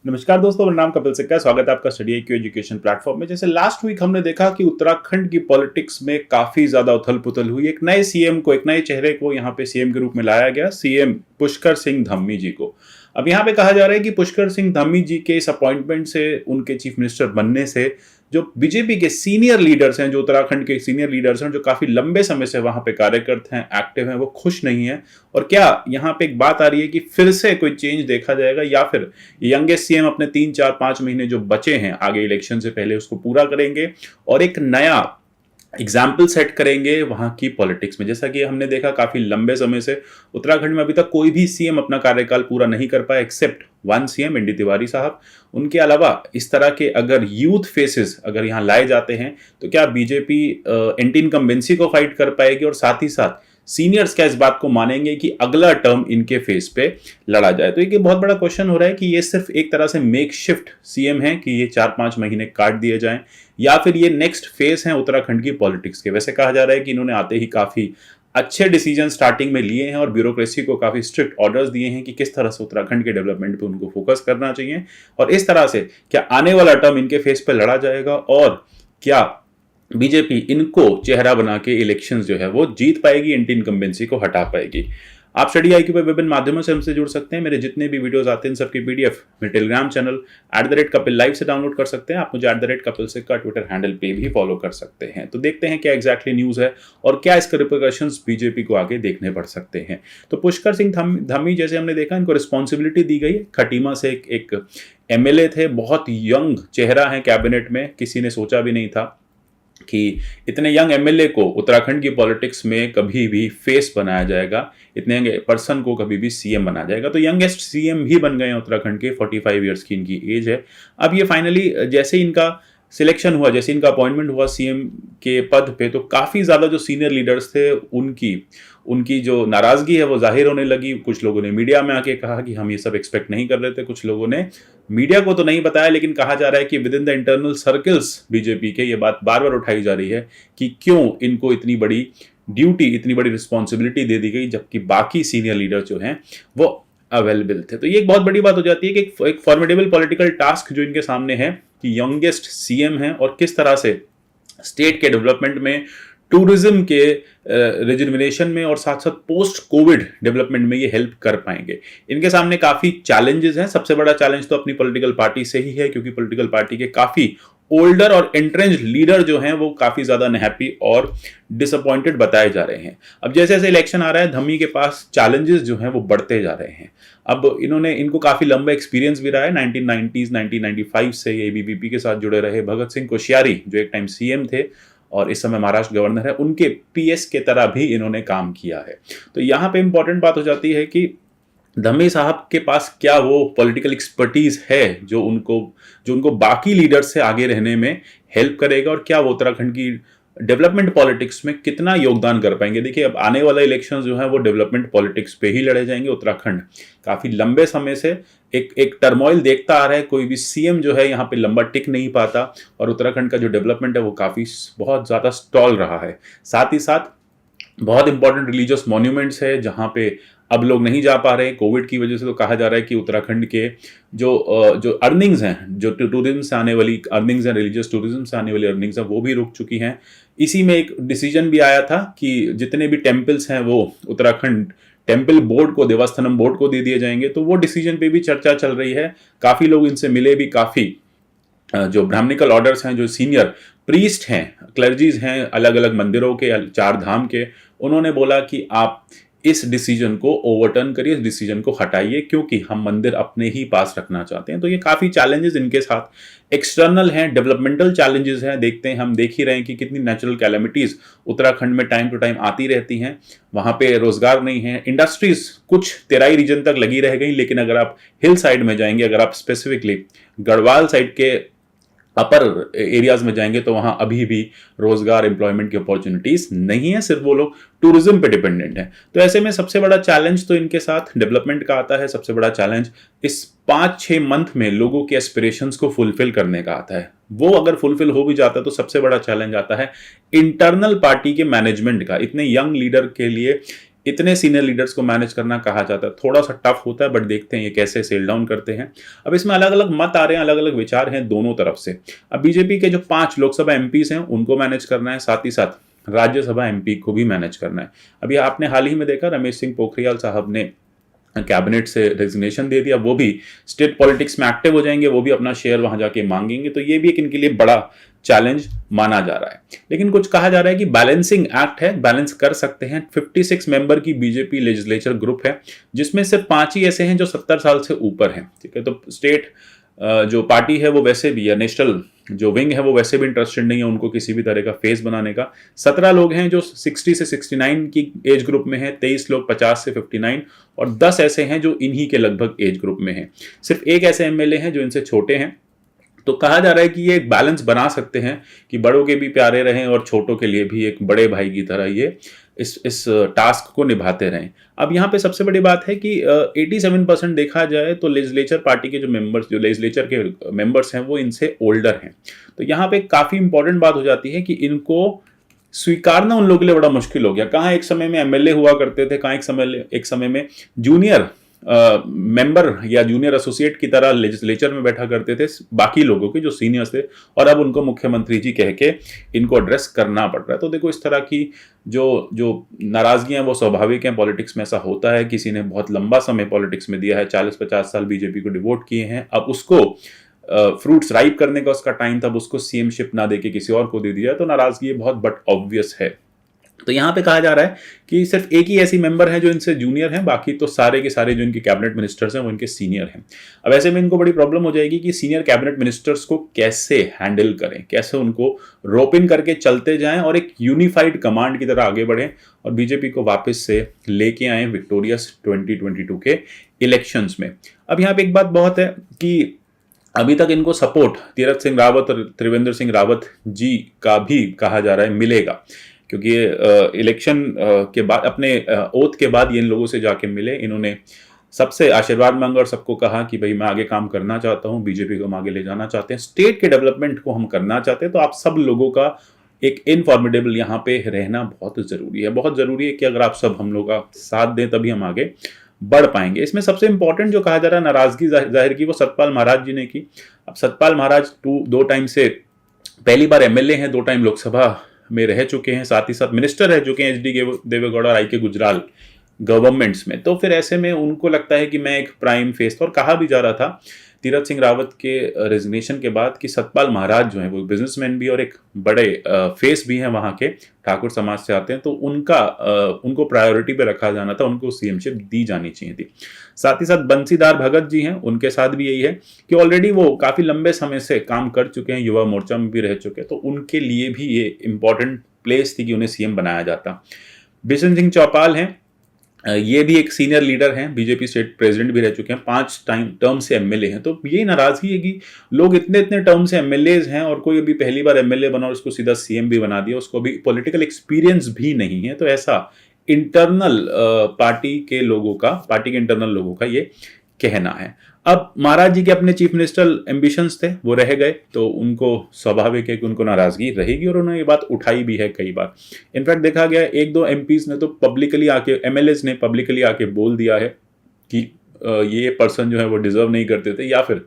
नमस्कार दोस्तों, मेरा नाम कपिल सिक्का है। स्वागत है आपका स्टडी IQ एजुकेशन प्लेटफॉर्म में। जैसे लास्ट वीक हमने देखा कि उत्तराखंड की पॉलिटिक्स में काफी ज्यादा उथल पुथल हुई। एक नए सीएम को, एक नए चेहरे को यहाँ पे सीएम के रूप में लाया गया, सीएम पुष्कर सिंह धामी जी को। अब यहाँ पे कहा जा रहा है कि पुष्कर सिंह धामी जी के इस अपॉइंटमेंट से, उनके चीफ मिनिस्टर बनने से, जो बीजेपी के सीनियर लीडर्स हैं, जो उत्तराखंड के सीनियर लीडर्स हैं, जो काफी लंबे समय से वहां पे कार्यरत हैं, एक्टिव हैं, वो खुश नहीं है। और क्या यहाँ पे एक बात आ रही है कि फिर से कोई चेंज देखा जाएगा, या फिर यंगेस्ट सीएम अपने 3 4 5 महीने जो बचे हैं आगे इलेक्शन से पहले उसको पूरा करेंगे और एक नया एग्जाम्पल सेट करेंगे वहां की पॉलिटिक्स में। जैसा कि हमने देखा काफी लंबे समय से उत्तराखंड में अभी तक कोई भी सीएम अपना कार्यकाल पूरा नहीं कर पाया एक्सेप्ट वन सीएम इंडी तिवारी साहब। उनके अलावा इस तरह के अगर यूथ फेसेस अगर यहाँ लाए जाते हैं तो क्या बीजेपी एंटी इनकम्बेंसी को फाइट कर पाएगी, और साथ ही साथ सीनियर्स क्या इस बात को मानेंगे कि अगला टर्म इनके फेस पे लड़ा जाए। तो एक बहुत बड़ा क्वेश्चन हो रहा है कि ये सिर्फ एक तरह से मेक शिफ्ट सीएम है कि ये 4 5 महीने काट दिए जाएं, या फिर ये नेक्स्ट फेस है उत्तराखंड की पॉलिटिक्स के। वैसे कहा जा रहा है कि इन्होंने आते ही काफी अच्छे डिसीजन स्टार्टिंग में लिए हैं और ब्यूरोक्रेसी को काफी स्ट्रिक्ट ऑर्डर्स दिए हैं कि किस तरह से उत्तराखंड के डेवलपमेंट पे उनको फोकस करना चाहिए, और इस तरह से क्या आने वाला टर्म इनके फेस पे लड़ा जाएगा, और क्या बीजेपी इनको चेहरा बना के इलेक्शंस जो है वो जीत पाएगी, एंटी इनकम्बेंसी को हटा पाएगी। आप स्टडी IQ पे विभिन्न माध्यमों से हमसे जुड़ सकते हैं। मेरे जितने भी वीडियोस आते हैं सबकी PDF मेरे टेलीग्राम चैनल @कपिल लाइव से डाउनलोड कर सकते हैं। आप मुझे @कपिल सिक्का ट्विटर हैंडल पे भी फॉलो कर सकते हैं। तो देखते हैं क्या एग्जैक्टली न्यूज है और क्या इसके रिपरकशंस बीजेपी को आगे देखने पड़ सकते हैं। तो पुष्कर सिंह धामी जैसे हमने देखा, इनको रिस्पॉन्सिबिलिटी दी गई। खटीमा से एक MLA थे, बहुत यंग चेहरा है कैबिनेट में, किसी ने सोचा भी नहीं था कि इतने यंग MLA को उत्तराखंड की पॉलिटिक्स में कभी भी फेस बनाया जाएगा, इतने यंग पर्सन को कभी भी सीएम बनाया जाएगा। तो यंगेस्ट सीएम भी बन गए हैं उत्तराखंड के, 45 ईयर्स की इनकी एज है। अब ये फाइनली जैसे इनका सिलेक्शन हुआ, जैसे इनका अपॉइंटमेंट हुआ सीएम के पद पे, तो काफी ज्यादा जो सीनियर लीडर्स थे उनकी उनकी जो नाराजगी है वो जाहिर होने लगी। कुछ लोगों ने मीडिया में आके कहा कि हम ये सब एक्सपेक्ट नहीं कर रहे थे। कुछ लोगों ने मीडिया को तो नहीं बताया, लेकिन कहा जा रहा है कि with in the internal circles BJP के ये बात बार बार उठाई जा रही है कि क्यों इनको इतनी बड़ी ड्यूटी, इतनी बड़ी रिस्पॉन्सिबिलिटी दे दी गई, जबकि बाकी सीनियर लीडर जो हैं वो अवेलेबल थे। तो ये एक बहुत बड़ी बात हो जाती है कि एक फॉर्मिडेबल पॉलिटिकल टास्क जो इनके सामने है कि यंगेस्ट सीएम है और किस तरह से स्टेट के डेवलपमेंट में, टूरिज्म के रिजुविनेशन में, और साथ साथ पोस्ट कोविड डेवलपमेंट में ये हेल्प कर पाएंगे। इनके सामने काफी चैलेंजेस हैं। सबसे बड़ा चैलेंज तो अपनी पॉलिटिकल पार्टी से ही है, क्योंकि पॉलिटिकल पार्टी के काफी ओल्डर और एंट्रेंच लीडर जो हैं वो काफी ज्यादा अनहैप्पी और डिसअपॉइंटेड बताए जा रहे हैं। अब जैसे जैसे इलेक्शन आ रहा है, धम्मी के पास चैलेंजेस जो हैं वो बढ़ते जा रहे हैं। अब इनको काफी लंबा एक्सपीरियंस भी रहा है। 1990s 1995 से ये ABVP के साथ जुड़े रहे। भगत सिंह कोश्यारी जो एक टाइम सीएम थे और इस समय महाराष्ट्र गवर्नर है, उनके PS के तरह भी इन्होंने काम किया है। तो यहाँ पे इंपॉर्टेंट बात हो जाती है कि धम्मी साहब के पास क्या वो पॉलिटिकल एक्सपर्टीज है जो उनको बाकी लीडर से आगे रहने में हेल्प करेगा, और क्या वो उत्तराखंड की डेवलपमेंट पॉलिटिक्स में कितना योगदान कर पाएंगे। देखिए, अब आने वाला इलेक्शंस जो है वो डेवलपमेंट पॉलिटिक्स पे ही लड़े जाएंगे। उत्तराखंड काफी लंबे समय से एक टर्मोइल देखता आ रहा है। कोई भी सीएम जो है यहाँ पे लंबा टिक नहीं पाता, और उत्तराखंड का जो डेवलपमेंट है वो काफी बहुत ज्यादा स्टॉल रहा है। साथ ही साथ बहुत इंपॉर्टेंट रिलीजियस मॉन्यूमेंट्स है जहाँ पे अब लोग नहीं जा पा रहे हैं कोविड की वजह से। तो कहा जा रहा है कि उत्तराखंड के जो अर्निंग्स हैं, जो टूरिज्म से आने वाली अर्निंग्स हैं, रिलीजियस टूरिज्म से आने वाली अर्निंग्स हैं, वो भी रुक चुकी हैं। इसी में एक डिसीजन भी आया था कि जितने भी टेम्पल्स हैं वो उत्तराखंड टेम्पल बोर्ड को, देवस्थानम बोर्ड को दे दिए जाएंगे। तो वो डिसीजन पे भी चर्चा चल रही है। काफी लोग इनसे मिले भी, काफी जो ब्राह्मणिकल ऑर्डर्स हैं, जो सीनियर प्रीस्ट हैं, क्लर्जीज हैं अलग अलग मंदिरों के, 4 धाम के, उन्होंने बोला कि आप इस डिसीजन को ओवरटर्न करिए, इस डिसीजन को हटाइए, क्योंकि हम मंदिर अपने ही पास रखना चाहते हैं। तो ये काफी चैलेंजेस इनके साथ एक्सटर्नल हैं, डेवलपमेंटल चैलेंजेस हैं। देखते हैं, हम देख ही रहे हैं कि कितनी नेचुरल कैलेमिटीज उत्तराखंड में टाइम टू टाइम आती रहती हैं। वहां पे रोजगार नहीं है, इंडस्ट्रीज कुछ तेराई रीजन तक लगी रह गई, लेकिन अगर आप हिल साइड में जाएंगे, अगर आप स्पेसिफिकली गढ़वाल साइड के अपर एरियाज में जाएंगे तो वहां अभी भी रोजगार, एम्प्लॉयमेंट की अपॉर्चुनिटीज नहीं है, सिर्फ वो लोग टूरिज्म पे डिपेंडेंट है। तो ऐसे में सबसे बड़ा चैलेंज तो इनके साथ डेवलपमेंट का आता है। सबसे बड़ा चैलेंज इस 5-6 मंथ में लोगों के एस्पिरेशंस को फुलफिल करने का आता है। वो अगर फुलफिल हो भी जाता है तो सबसे बड़ा चैलेंज आता है इंटरनल पार्टी के मैनेजमेंट का। इतने यंग लीडर के लिए इतने सीनियर लीडर्स को मैनेज करना कहा जाता है थोड़ा सा टफ होता है, बट देखते हैं ये कैसे सेल डाउन करते हैं। अब इसमें अलग अलग मत आ रहे हैं, अलग अलग विचार हैं दोनों तरफ से। अब बीजेपी के जो 5 लोकसभा एमपीज हैं उनको मैनेज करना है, साथ ही साथ राज्यसभा एमपी को भी मैनेज करना है। अभी आपने हाल ही में देखा रमेश सिंह पोखरियाल साहब ने कैबिनेट से रेजिग्नेशन दे दिया, वो भी स्टेट पॉलिटिक्स में एक्टिव हो जाएंगे, वो भी अपना शेयर वहां जाके मांगेंगे, तो ये भी एक इनके लिए बड़ा चैलेंज माना जा रहा है। लेकिन कुछ कहा जा रहा है कि बैलेंसिंग एक्ट है, बैलेंस कर सकते हैं। 56 मेंबर की बीजेपी लेजिस्लेचर ग्रुप है, जिसमें सिर्फ 5 ही ऐसे हैं जो 70 साल से ऊपर हैं, ठीक है। तो स्टेट जो पार्टी है वो वैसे भी, या नेशनल जो विंग है वो वैसे भी इंटरेस्टेड नहीं है उनको किसी भी तरह का फेस बनाने का। 17 लोग हैं जो 60 से 69 की एज ग्रुप में हैं, 23 लोग 50 से 59, और 10 ऐसे हैं जो इन्हीं के लगभग एज ग्रुप में हैं। सिर्फ एक ऐसे एमएलए हैं जो इनसे छोटे हैं। तो कहा जा रहा है कि ये एक बैलेंस बना सकते हैं कि बड़ों के भी प्यारे रहें और छोटों के लिए भी एक बड़े भाई की तरह ये इस टास्क को निभाते रहें। अब यहाँ पे सबसे बड़ी बात है कि 87% देखा जाए तो लेजिस्लेचर पार्टी के जो मेंबर्स, जो लेजिस्लेचर के मेंबर्स हैं वो इनसे ओल्डर हैं। तो यहाँ पे काफ़ी इंपॉर्टेंट बात हो जाती है कि इनको स्वीकारना उन लोगों के लिए बड़ा मुश्किल हो गया। कहाँ एक समय में एमएलए हुआ करते थे, कहाँ एक समय में जूनियर मेंबर या जूनियर एसोसिएट की तरह लेजिस्लेचर में बैठा करते थे बाकी लोगों के जो सीनियर्स थे, और अब उनको मुख्यमंत्री जी कह के इनको एड्रेस करना पड़ रहा है। तो देखो इस तरह की जो नाराजगियां वो स्वाभाविक हैं, पॉलिटिक्स में ऐसा होता है। किसी ने बहुत लंबा समय पॉलिटिक्स में दिया है, 40-50 साल बीजेपी को डिवोट किए हैं, अब उसको फ्रूट्स राइप करने का उसका टाइम था, उसको सीएमशिप ना देके किसी और को दे दिया, तो नाराजगी बहुत बट ऑब्वियस है। तो यहां पे कहा जा रहा है कि सिर्फ एक ही ऐसी मेंबर है जो इनसे जूनियर हैं, बाकी तो सारे के सारे जो इनके कैबिनेट मिनिस्टर्स हैं वो इनके सीनियर हैं। अब ऐसे में इनको बड़ी प्रॉब्लम हो जाएगी कि सीनियर कैबिनेट मिनिस्टर्स को कैसे हैंडल करें, कैसे उनको रोप इन करके चलते जाएं और एक यूनिफाइड कमांड की तरह आगे बढ़ें और बीजेपी को वापस से लेके आए विक्टोरियस 2022 के इलेक्शंस में। अब यहाँ पे एक बात बहुत है कि अभी तक इनको सपोर्ट तीरथ सिंह रावत और त्रिवेंद्र सिंह रावत जी का भी कहा जा रहा है मिलेगा, क्योंकि इलेक्शन के बाद, अपने ओथ के बाद ये इन लोगों से जाके मिले, इन्होंने सबसे आशीर्वाद मांगा और सबको कहा कि भाई मैं आगे काम करना चाहता हूँ, बीजेपी को हम आगे ले जाना चाहते हैं, स्टेट के डेवलपमेंट को हम करना चाहते हैं। तो आप सब लोगों का एक इनफॉर्मिडेबल यहाँ पे रहना बहुत ज़रूरी है, बहुत ज़रूरी है कि अगर आप सब हम लोग का साथ दें तभी हम आगे बढ़ पाएंगे। इसमें सबसे इंपॉर्टेंट जो कहा जा रहा है नाराजगी जाहिर की वो सतपाल महाराज जी ने की। अब सतपाल महाराज 2 टाइम से पहली बार एमएलए हैं, 2 टाइम लोकसभा में रह चुके हैं, साथ ही साथ मिनिस्टर रह चुके हैं एचडी देवेगौड़ा और आईके गुजराल गवर्नमेंट्स में। तो फिर ऐसे में उनको लगता है कि मैं एक प्राइम फेस, और कहा भी जा रहा था तीरथ सिंह रावत के रेजिग्नेशन के बाद कि सतपाल महाराज जो हैं वो बिजनेसमैन भी और एक बड़े फेस भी हैं, वहाँ के ठाकुर समाज से आते हैं, तो उनको प्रायोरिटी पे रखा जाना था, उनको सीएमशिप दी जानी चाहिए थी। साथ ही साथ बंसीदार भगत जी हैं, उनके साथ भी यही है कि ऑलरेडी वो काफ़ी लंबे समय से काम कर चुके हैं, युवा मोर्चा में भी रह चुके हैं, तो उनके लिए भी ये इंपॉर्टेंट प्लेस थी कि उन्हें सीएम बनाया जाता। बिशन सिंह चौपाल हैं, ये भी एक सीनियर लीडर हैं, बीजेपी स्टेट प्रेसिडेंट भी रह चुके हैं, 5 टर्म से एमएलए हैं। तो ये नाराजगी है कि लोग इतने टर्म से एमएलए हैं और कोई अभी पहली बार एमएलए बना और उसको सीधा सीएम भी बना दिया, उसको अभी पॉलिटिकल एक्सपीरियंस भी नहीं है। तो ऐसा इंटरनल पार्टी के इंटरनल लोगों का ये कहना है। अब महाराज जी के अपने चीफ मिनिस्टर एम्बिशंस थे, वो रह गए, तो उनको स्वाभाविक है कि उनको नाराजगी रहेगी, और उन्होंने ये बात उठाई भी है कई बार। इनफैक्ट देखा गया 1-2 एमपीज ने तो पब्लिकली आके, एमएलएज ने पब्लिकली आके बोल दिया है कि ये पर्सन जो है वो डिजर्व नहीं करते थे, या फिर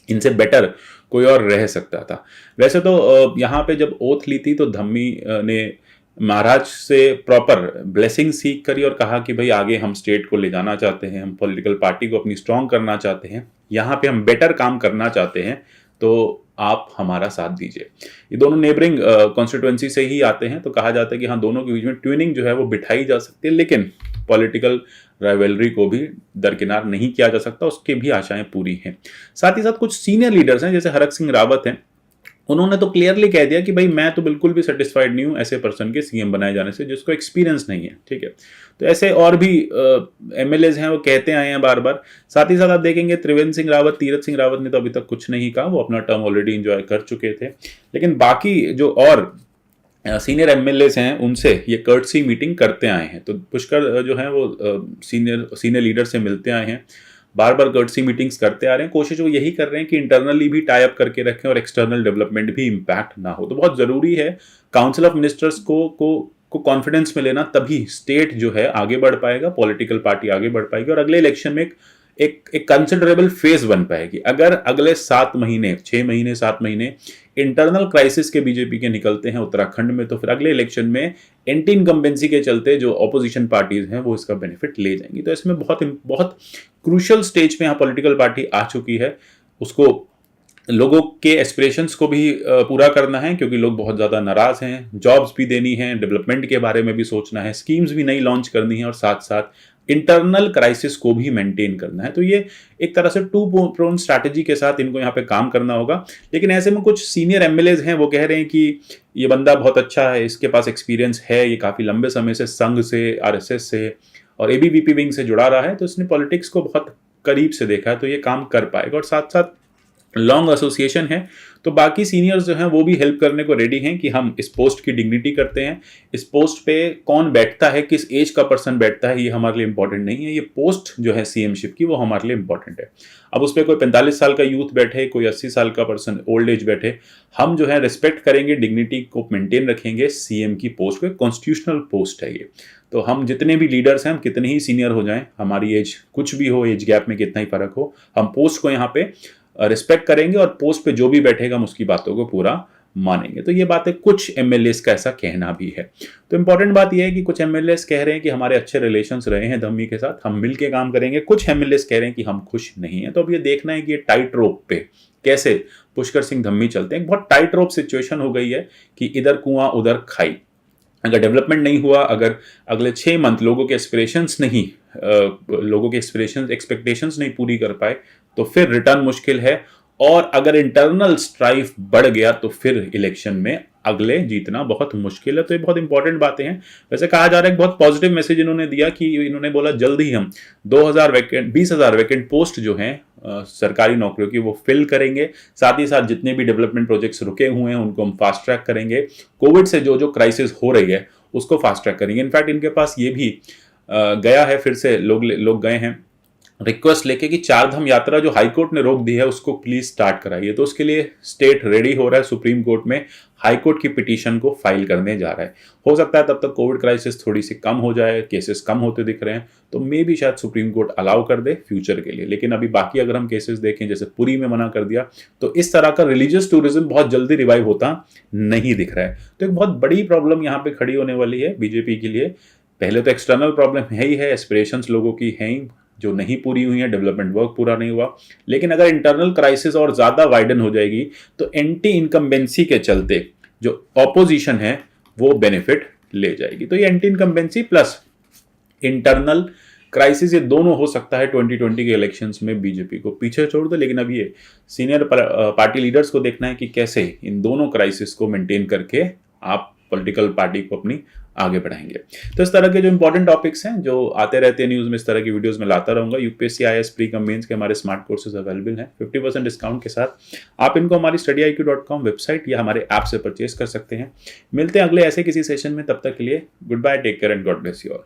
इनसे बेटर कोई और रह सकता था। वैसे तो यहाँ पे जब ओथ ली थी तो धम्मी ने महाराज से प्रॉपर ब्लेसिंग सीख करी और कहा कि भाई आगे हम स्टेट को ले जाना चाहते हैं, हम पॉलिटिकल पार्टी को अपनी स्ट्रांग करना चाहते हैं, यहाँ पे हम बेटर काम करना चाहते हैं, तो आप हमारा साथ दीजिए। ये दोनों नेबरिंग कॉन्स्टिट्यूएंसी से ही आते हैं, तो कहा जाता है कि हाँ दोनों के बीच में ट्यूनिंग जो है वो बिठाई जा सकती है, लेकिन पॉलिटिकल राइवलरी को भी दरकिनार नहीं किया जा सकता, उसकी भी आशाएं पूरी हैं। साथ ही साथ कुछ सीनियर लीडर्स हैं जैसे हरक सिंह रावत हैं, उन्होंने तो क्लियरली कह दिया कि भाई मैं तो बिल्कुल भी सेटिस्फाइड नहीं हूं ऐसे पर्सन के सीएम बनाए जाने से जिसको एक्सपीरियंस नहीं है, ठीक है। तो ऐसे और भी एमएलएज हैं, वो कहते आए हैं बार बार। साथ ही साथ आप देखेंगे त्रिवेंद्र सिंह रावत, तीरथ सिंह रावत ने तो अभी तक कुछ नहीं कहा, वो अपना टर्म ऑलरेडी इंजॉय कर चुके थे। लेकिन बाकी जो और सीनियर एमएलएज हैं उनसे ये कर्टसी मीटिंग करते आए हैं, तो पुष्कर जो है वो सीनियर लीडर से मिलते आए हैं, बार बार कर्टसी मीटिंग्स करते आ रहे हैं। कोशिश वो यही कर रहे हैं कि इंटरनली भी टाई अप करके रखें और एक्सटर्नल डेवलपमेंट भी इम्पैक्ट ना हो। तो बहुत ज़रूरी है काउंसिल ऑफ मिनिस्टर्स को को कॉन्फिडेंस में लेना, तभी स्टेट जो है आगे बढ़ पाएगा, पॉलिटिकल पार्टी आगे बढ़ पाएगी और अगले इलेक्शन में एक कंसिडरेबल फेज बन पाएगी। अगर अगले 7 महीने 6 महीने 7 महीने इंटरनल क्राइसिस के बीजेपी के निकलते हैं उत्तराखंड में, तो फिर अगले इलेक्शन में एंटी इनकम्बेंसी के चलते जो ऑपोजिशन पार्टीज हैं वो इसका बेनिफिट ले जाएंगी। तो इसमें बहुत बहुत क्रूशियल स्टेज पे यहाँ पॉलिटिकल पार्टी आ चुकी है। उसको लोगों के एस्पिरेशंस को भी पूरा करना है, क्योंकि लोग बहुत ज़्यादा नाराज हैं, जॉब्स भी देनी है, डेवलपमेंट के बारे में भी सोचना है, स्कीम्स भी नई लॉन्च करनी है और साथ साथ इंटरनल क्राइसिस को भी मेंटेन करना है। तो ये एक तरह से टू प्रोन स्ट्रैटेजी के साथ इनको यहाँ पे काम करना होगा। लेकिन ऐसे में कुछ सीनियर एमएलएज हैं, वो कह रहे हैं कि ये बंदा बहुत अच्छा है, इसके पास एक्सपीरियंस है, ये काफ़ी लंबे समय से संघ से, आरएसएस से और एबीवीपी विंग से जुड़ा रहा है, तो इसने पॉलिटिक्स को बहुत करीब से देखा है, तो ये काम कर पाएगा। और साथ साथ लॉन्ग एसोसिएशन है, तो बाकी सीनियर्स जो हैं वो भी हेल्प करने को रेडी हैं कि हम इस पोस्ट की डिग्निटी करते हैं। इस पोस्ट पे कौन बैठता है, किस एज का पर्सन बैठता है, ये हमारे लिए इंपॉर्टेंट नहीं है। ये पोस्ट जो है सीएमशिप की, वो हमारे लिए इंपॉर्टेंट है। अब उस पर कोई 45 साल का यूथ बैठे, कोई 80 साल का पर्सन ओल्ड एज बैठे, हम जो है रिस्पेक्ट करेंगे, डिग्निटी को मेंटेन रखेंगे। सीएम की पोस्ट को कॉन्स्टिट्यूशनल पोस्ट है ये, तो हम जितने भी लीडर्स हैं, हम कितने ही सीनियर हो जाएं, हमारी एज कुछ भी हो, एज गैप में कितना ही फर्क हो, हम पोस्ट को यहाँ पे रिस्पेक्ट करेंगे और पोस्ट पे जो भी बैठेगा हम उसकी बातों को पूरा मानेंगे। तो ये बात है, कुछ एमएलएस का ऐसा कहना भी है। तो इंपॉर्टेंट बात यह है कि कुछ एमएलएस कह रहे हैं कि हमारे अच्छे रिलेशंस रहे हैं धम्मी के साथ, हम मिलके काम करेंगे। कुछ एमएलएस कह रहे हैं कि हम खुश नहीं हैं। तो अब ये देखना है कि ये टाइट रोप पे कैसे पुष्कर सिंह धम्मी चलते हैं। बहुत टाइट रोप सिचुएशन हो गई है कि इधर कुआं उधर खाई। अगर डेवलपमेंट नहीं हुआ, अगर अगले 6 मंथ लोगों के एस्पिरेशंस नहीं, लोगों के एक्सपेक्टेशंस नहीं पूरी कर पाए, तो फिर रिटर्न मुश्किल है। और अगर इंटरनल स्ट्राइफ बढ़ गया तो फिर इलेक्शन में अगले जीतना बहुत मुश्किल है। तो ये बहुत इंपॉर्टेंट बातें हैं। वैसे कहा जा रहा है, बहुत पॉजिटिव मैसेज इन्होंने दिया कि इन्होंने बोला जल्द ही हम 20,000 वैकेंट पोस्ट जो हैं सरकारी नौकरियों की वो फिल करेंगे। साथ ही साथ जितने भी डेवलपमेंट प्रोजेक्ट्स रुके हुए हैं उनको हम फास्ट ट्रैक करेंगे। कोविड से जो जो क्राइसिस हो रही है उसको फास्ट ट्रैक करेंगे। इनफैक्ट इनके पास ये भी गया है, फिर से लोग गए हैं रिक्वेस्ट लेके कि 4 धाम यात्रा जो हाईकोर्ट ने रोक दी है उसको प्लीज स्टार्ट कराइए। तो उसके लिए स्टेट रेडी हो रहा है, सुप्रीम कोर्ट में हाईकोर्ट की पिटीशन को फाइल करने जा रहा है। हो सकता है तब तक कोविड क्राइसिस थोड़ी सी कम हो जाए, केसेस कम होते दिख रहे हैं, तो मे भी शायद सुप्रीम कोर्ट अलाउ कर दे फ्यूचर के लिए। लेकिन अभी बाकी अगर हम केसेस देखें, जैसे पुरी में मना कर दिया, तो इस तरह का रिलीजियस टूरिज्म बहुत जल्दी रिवाइव होता नहीं दिख रहा है। तो एक बहुत बड़ी प्रॉब्लम यहाँ पे खड़ी होने वाली है बीजेपी के लिए। पहले तो एक्सटर्नल प्रॉब्लम है ही है, एस्पिरेशंस लोगों की हैं ही जो नहीं पूरी हुई है, डेवलपमेंट वर्क पूरा नहीं हुआ। लेकिन अगर इंटरनल क्राइसिस और ज्यादा वाइडन हो जाएगी तो एंटी इनकम्बेंसी के चलते जो ऑपोजिशन है वो बेनिफिट ले जाएगी। तो ये anti incumbency plus internal crisis, ये दोनों हो सकता है 2020 के इलेक्शंस में बीजेपी को पीछे छोड़ दे। लेकिन अब ये सीनियर पार्टी लीडर्स को देखना है कि कैसे इन दोनों क्राइसिस को मेंटेन करके आप पॉलिटिकल पार्टी को अपनी आगे बढ़ाएंगे। तो इस तरह के जो इंपॉर्टेंट टॉपिक्स हैं जो आते रहते हैं न्यूज़ में, इस तरह की वीडियोस में लाता रहूंगा। UPSC IAS pre cum mains के हमारे स्मार्ट कोर्सेज अवेलेबल हैं 50% डिस्काउंट के साथ। आप इनको हमारी study.iq.com वेबसाइट या हमारे ऐप से परचेज कर सकते हैं। मिलते हैं अगले ऐसे किसी सेशन में, तब तक के लिए good bye, take care and God bless you all.